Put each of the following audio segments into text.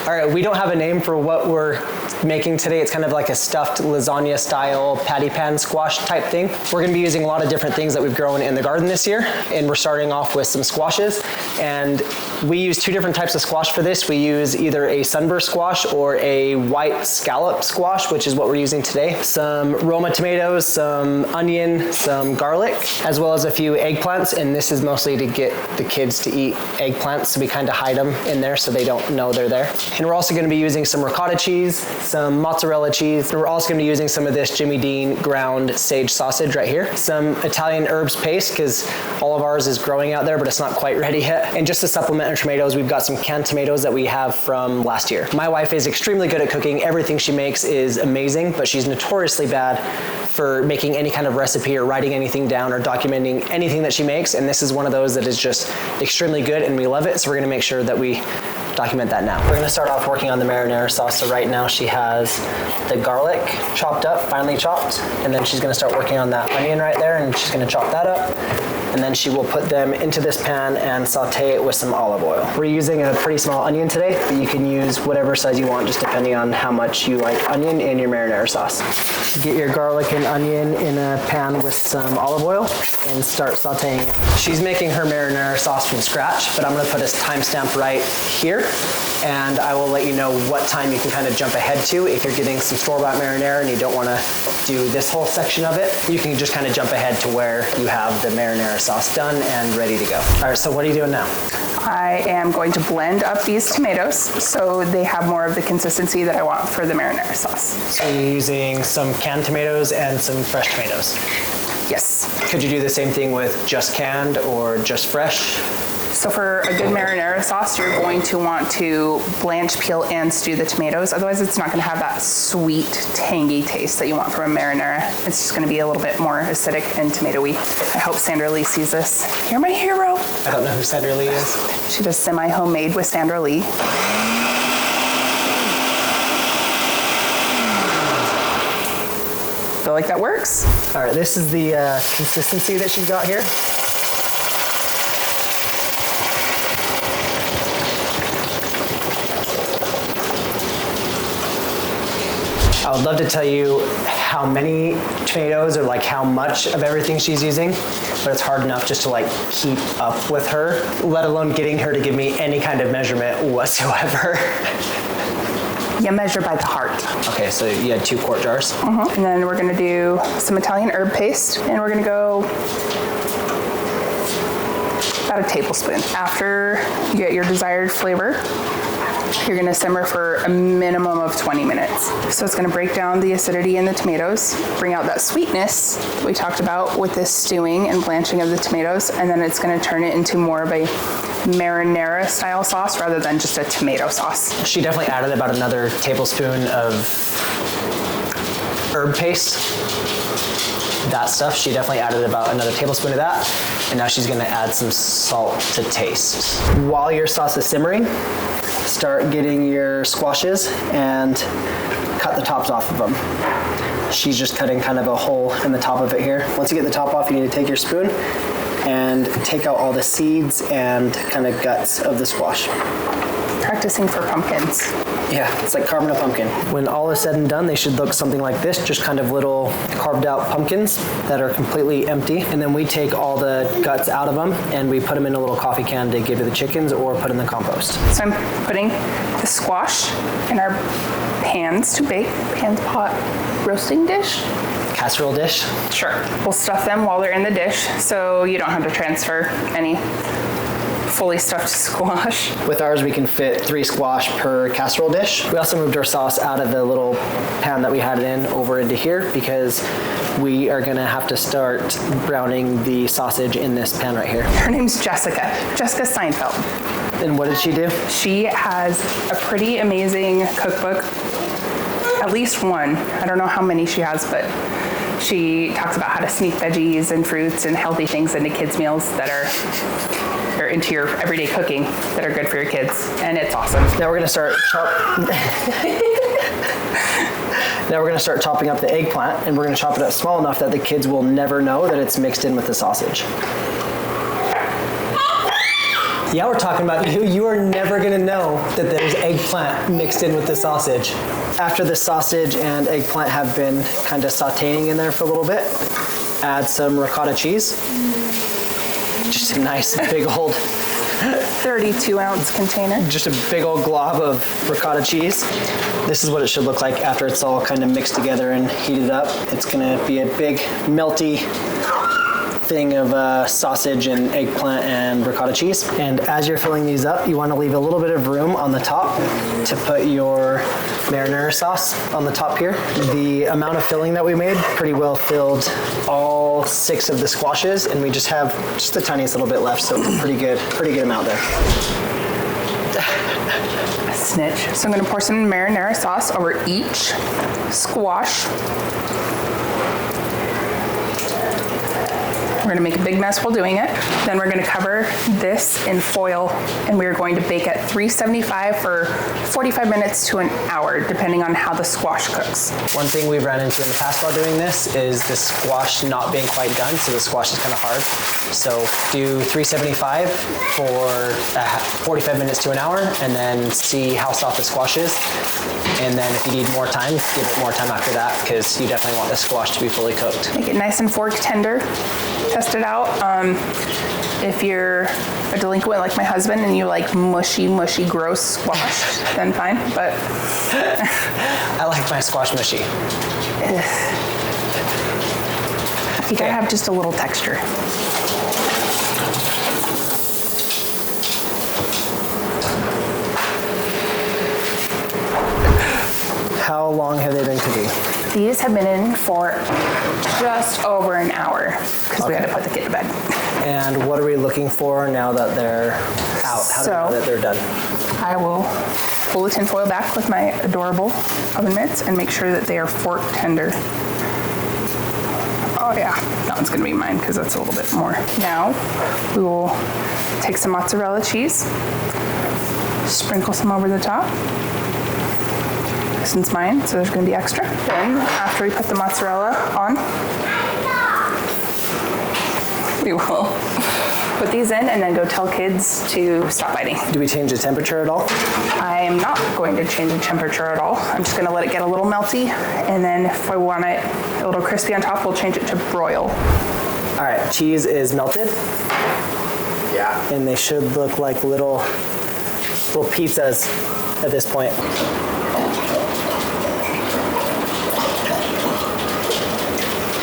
All right, we don't have a name for what we're making today. It's kind of like a stuffed lasagna style Pattypan squash type thing. We're gonna be using a lot of different things that we've grown in the garden this year, and we're starting off with some squashes. And we use two different types of squash for this. We use either a sunburst squash or a white scallop squash, which is what we're using today. Some Roma tomatoes, some onion, some garlic, as well as a few eggplants. And this is mostly to get the kids to eat eggplants, so we kind of hide them in there so they don't know they're there. And we're also going to be using some ricotta cheese, some mozzarella cheese, and we're also going to be using some of this Jimmy Dean ground sage sausage right here, some Italian herbs paste, because all of ours is growing out there, but it's not quite ready yet. And just to supplement our tomatoes, we've got some canned tomatoes that we have from last year. My wife is extremely good at cooking. Everything she makes is amazing, but she's notoriously bad for making any kind of recipe or writing anything down or documenting anything that she makes. And this is one of those that is just extremely good and we love it. So we're gonna make sure that we document that now. We're gonna start off working on the marinara sauce. So right now she has the garlic chopped up, finely chopped, and then she's gonna start working on that onion right there, and she's gonna chop that up. And then she will put them into this pan and saute it with some olive oil. We're using a pretty small onion today, but you can use whatever size you want, just depending on how much you like onion in your marinara sauce. Get your garlic and onion in a pan with some olive oil and start sauteing it. She's making her marinara sauce from scratch, but I'm gonna put a timestamp right here, and I will let you know what time you can kind of jump ahead to. If you're getting some store-bought marinara and you don't wanna do this whole section of it, you can just kind of jump ahead to where you have the marinara sauce done and ready to go. All right, so what are you doing now? I am going to blend up these tomatoes so they have more of the consistency that I want for the marinara sauce. So you're using some canned tomatoes and some fresh tomatoes? Yes. Could you do the same thing with just canned or just fresh? So for a good marinara sauce, you're going to want to blanch, peel, and stew the tomatoes. Otherwise, it's not gonna have that sweet, tangy taste that you want from a marinara. It's just gonna be a little bit more acidic and tomatoey. I hope Sandra Lee sees this. You're my hero. I don't know who Sandra Lee is. She does semi-homemade with Sandra Lee. Feel like that works? All right, this is the consistency that she's got here. I would love to tell you how many tomatoes or like how much of everything she's using, but it's hard enough just to like keep up with her, let alone getting her to give me any kind of measurement whatsoever. You measure by the heart. Okay, so you had 2 quart jars. And then we're gonna do some Italian herb paste, and we're gonna go about a tablespoon. After you get your desired flavor, you're gonna simmer for a minimum of 20 minutes. So it's gonna break down the acidity in the tomatoes, bring out that sweetness that we talked about with this stewing and blanching of the tomatoes, and then it's gonna turn it into more of a marinara style sauce rather than just a tomato sauce. She definitely added about another tablespoon of herb paste. That stuff, she definitely added about another tablespoon of that. And now she's gonna add some salt to taste. While your sauce is simmering, start getting your squashes and cut the tops off of them. She's just cutting kind of a hole in the top of it here. Once you get the top off, you need to take your spoon and take out all the seeds and kind of guts of the squash. Practicing for pumpkins. Yeah, it's like carving a pumpkin. When all is said and done, they should look something like this, just kind of little carved out pumpkins that are completely empty. And then we take all the guts out of them and we put them in a little coffee can to give to the chickens or put in the compost. So I'm putting the squash in our pans to bake, pot roasting dish. Casserole dish? Sure. We'll stuff them while they're in the dish so you don't have to transfer any fully stuffed squash. With ours, we can fit 3 squash per casserole dish. We also moved our sauce out of the little pan that we had it in over into here because we are gonna have to start browning the sausage in this pan right here. Her name's Jessica Seinfeld. And what did she do? She has a pretty amazing cookbook, at least one. I don't know how many she has, but she talks about how to sneak veggies and fruits and healthy things into kids' meals that are into your everyday cooking that are good for your kids, and it's awesome. Now we're gonna start chopping up the eggplant, and we're gonna chop it up small enough that the kids will never know that it's mixed in with the sausage. Yeah, we're talking about you. You are never gonna know that there's eggplant mixed in with the sausage. After the sausage and eggplant have been kind of sauteing in there for a little bit, add some ricotta cheese. Just a nice big old 32-ounce container. just a big old glob of ricotta cheese. This is what it should look like after it's all kind of mixed together and heated up. It's gonna be a big melty thing of sausage and eggplant and ricotta cheese. And as you're filling these up, you want to leave a little bit of room on the top to put your marinara sauce on the top here. The amount of filling that we made pretty well filled all 6 of the squashes, and we just have just the tiniest little bit left, so it's a pretty good amount there. A snitch. So I'm gonna pour some marinara sauce over each squash. We're gonna make a big mess while doing it. Then we're gonna cover this in foil, and we're going to bake at 375 for 45 minutes to an hour, depending on how the squash cooks. One thing we've run into in the past while doing this is the squash not being quite done, so the squash is kind of hard. So do 375 for 45 minutes to an hour, and then see how soft the squash is. And then if you need more time, give it more time after that, because you definitely want the squash to be fully cooked. Make it nice and fork tender. Test it out. If you're a delinquent like my husband and you like mushy, gross squash, then fine, but. I like my squash mushy. You gotta have just a little texture. How long have they been cooking? These have been in for just over an hour because we had to put the kid to bed. And what are we looking for now that they're out? How do we know that they're done? I will pull the tin foil back with my adorable oven mitts and make sure that they are fork tender. Oh yeah, that one's gonna be mine because that's a little bit more. Now we will take some mozzarella cheese, sprinkle some over the top. This one's mine, so there's gonna be extra. Then after we put the mozzarella on, we will put these in and then go tell kids to stop biting. Do we change the temperature at all? I am not going to change the temperature at all. I'm just gonna let it get a little melty, and then if I want it a little crispy on top, we'll change it to broil. All right, cheese is melted. Yeah. And they should look like little pizzas at this point.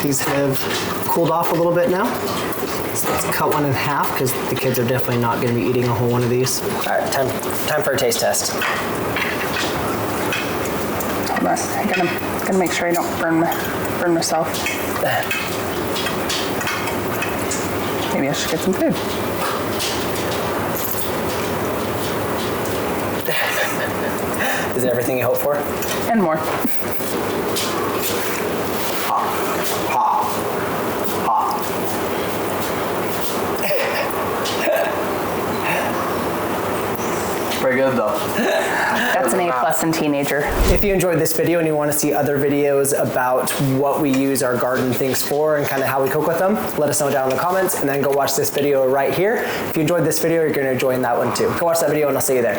These have cooled off a little bit now. So let's cut one in half because the kids are definitely not going to be eating a whole one of these. All right, time for a taste test. Hold on, I gotta make sure I don't burn myself. Maybe I should get some food. Is it everything you hoped for? And more. Pretty good though. That's an A+ in teenager. If you enjoyed this video and you want to see other videos about what we use our garden things for and kind of how we cook with them, let us know down in the comments, and then go watch this video right here. If you enjoyed this video, you're going to enjoy that one too. Go watch that video and I'll see you there.